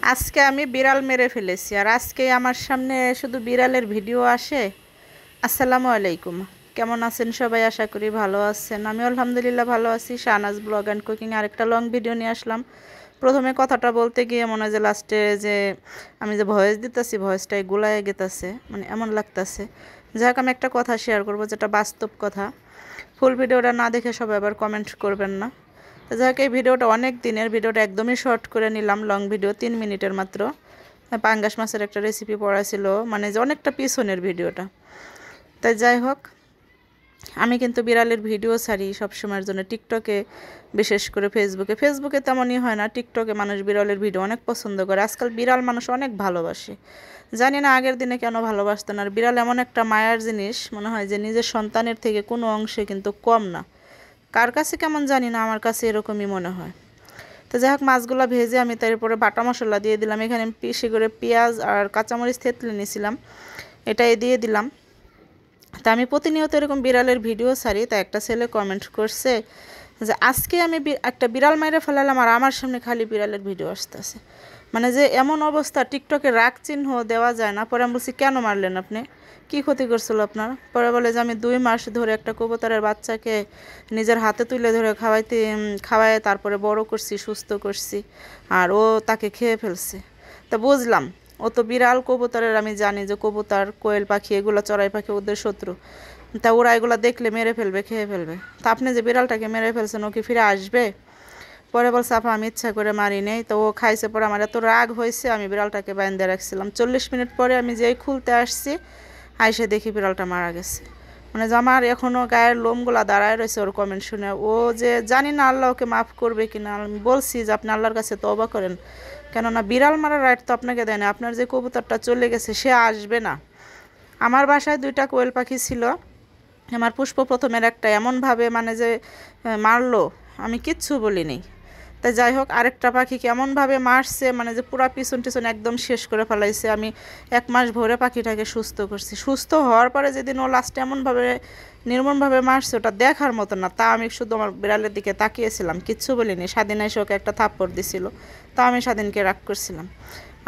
আজকে আমি বিড়াল মেরে ফেলেছি আর আজকে আমার সামনে শুধু বিড়ালের ভিডিও আসে। আসসালামু আলাইকুম, কেমন আছেন সবাই? আশা করি ভালো আছেন। আমি আলহামদুলিল্লাহ ভালো আছি। শাহনাজ ব্লগ অ্যান্ড কুকিং আরেকটা লং ভিডিও নিয়ে আসলাম। প্রথমে কথাটা বলতে গিয়ে মনে হয় যে লাস্টে যে আমি যে ভয়েস দিতেছি ভয়েসটাই গুলায় গেতেছে, মানে এমন লাগতেছে। যাক, আমি একটা কথা শেয়ার করব যেটা বাস্তব কথা। ফুল ভিডিওটা না দেখে সবাই আবার কমেন্ট করবেন না। তো যাক, এই ভিডিওটা অনেক দিনের, ভিডিওটা একদমই শর্ট করে নিলাম। লং ভিডিও 3 মিনিটের মাত্র। পাঙ্গাস মাছের একটা রেসিপি পড়া ছিল, মানে যে অনেকটা পিছনের ভিডিওটা। তাই যাই হোক, আমি কিন্তু বিড়ালের ভিডিও ছাড়ি সবসময়ের জন্য টিকটকে, বিশেষ করে ফেসবুকে তেমনই হয় না। টিকটকে মানুষ বিড়ালের ভিডিও অনেক পছন্দ করে। আজকাল বিড়াল মানুষ অনেক ভালোবাসে, জানি না আগের দিনে কেন ভালোবাসতেন। আর বিড়াল এমন একটা মায়ার জিনিস, মনে হয় যে নিজের সন্তানের থেকে কোনো অংশে কিন্তু কম না। কার কাছে কেমন জানি না, আমার কাছে এরকমই মনে হয়। তো যাই হোক, মাছগুলো ভেজে আমি তারপরে বাটা মশলা দিয়ে দিলাম। এখানে বেশি করে পেঁয়াজ আর কাঁচামরিচ থেতলে নিয়েছিলাম, এটাই দিয়ে দিলাম। তা আমি প্রতিনিয়ত এরকম বিড়ালের ভিডিও ছাড়ি। তা একটা ছেলে কমেন্ট করছে যে আজকে আমি একটা বিড়াল মাইরে ফেলালাম আর আমার সামনে খালি বিড়ালের ভিডিও আসতেছে। মানে যে এমন অবস্থা, টিকটকে রাগ চিহ্ন দেওয়া যায় না। পরে আমি বলছি, কেন মারলেন আপনি? কি ক্ষতি করছিল আপনার? পরে বলে যে আমি 2 মাস ধরে একটা কবুতরের বাচ্চাকে নিজের হাতে তুলে ধরে খাওয়ায় তারপরে বড় করছি, সুস্থ করছি, আর ও তাকে খেয়ে ফেলছে। তা বুঝলাম, ও তো বিড়াল কবুতরের, আমি জানি যে কবুতর, কোয়েল পাখি, এগুলো চড়াই পাখি ওদের শত্রু। তা ওরা এগুলো দেখলে মেরে ফেলবে, খেয়ে ফেলবে। তা আপনি যে বিড়ালটাকে মেরে ফেলছেন, ও কি ফিরে আসবে? পরে বলছে, আপা আমি ইচ্ছা করে মারি নেই। তো ও খাইছে। পরে আমার এত রাগ হয়েছে, আমি বিড়ালটাকে বাইন্ধে রাখছিলাম। 40 মিনিট পরে আমি যেই খুলতে আসছি, আইসে দেখি বিড়ালটা মারা গেছে। মানে যে আমার এখনও গায়ের লোমগুলা দাঁড়ায় রয়েছে ওর কমেন্ট শুনে। ও যে জানি না আল্লাহ ওকে মাফ করবে কি না। আমি বলছি যে আপনি আল্লাহর কাছে তওবা করেন, কেননা বিড়াল মারার রাইট তো আপনাকে দেয় না। আপনার যে কবুতরটা চলে গেছে সে আসবে না। আমার বাসায় 2টা কোয়েল পাখি ছিল। আমার পুষ্প প্রথমের একটা এমনভাবে মানে যে মারলো, আমি কিচ্ছু বলিনি। তাই যাই হোক, আরেকটা পাখি কেমনভাবে মারছে, মানে যে পুরা পিছন টিছন একদম শেষ করে ফেলাইছে। আমি 1 মাস ভরে পাখিটাকে সুস্থ করছি। সুস্থ হওয়ার পরে যেদিন ও লাস্টে এমনভাবে নির্মমভাবে মারছে, ওটা দেখার মতো না। তা আমি শুধু আমার বিড়ালের দিকে তাকিয়েছিলাম, কিচ্ছু বলিনি। স্বাধীন এসে ওকে একটা থাপ্পড় দিছিল, তা আমি স্বাধীনকে রাগ করছিলাম।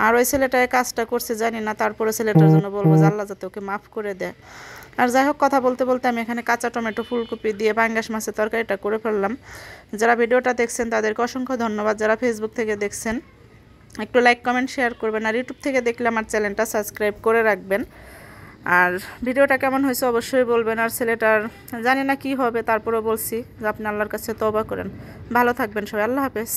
আর ওই ছেলেটা এই কাজটা করছে জানি না, তারপরে ছেলেটার জন্য বলবো যে আল্লাহ যাতে ওকে মাফ করে দেয়। আর যাই হোক, কথা বলতে বলতে আমি এখানে কাঁচা টমেটো, ফুলকপি দিয়ে পাঙ্গাস মাছের তরকারিটা করে ফেললাম। যারা ভিডিওটা দেখছেন তাদেরকে অসংখ্য ধন্যবাদ। যারা ফেসবুক থেকে দেখছেন একটু লাইক কমেন্ট শেয়ার করবেন। আর ইউটিউব থেকে দেখলে আমার চ্যানেলটা সাবস্ক্রাইব করে রাখবেন। আর ভিডিওটা কেমন হয়েছে অবশ্যই বলবেন। আর ছেলেটার জানি না কি হবে, তারপরেও বলছি যে আপনি আল্লাহর কাছে তওবা করেন। ভালো থাকবেন সবাই, আল্লাহ হাফেজ।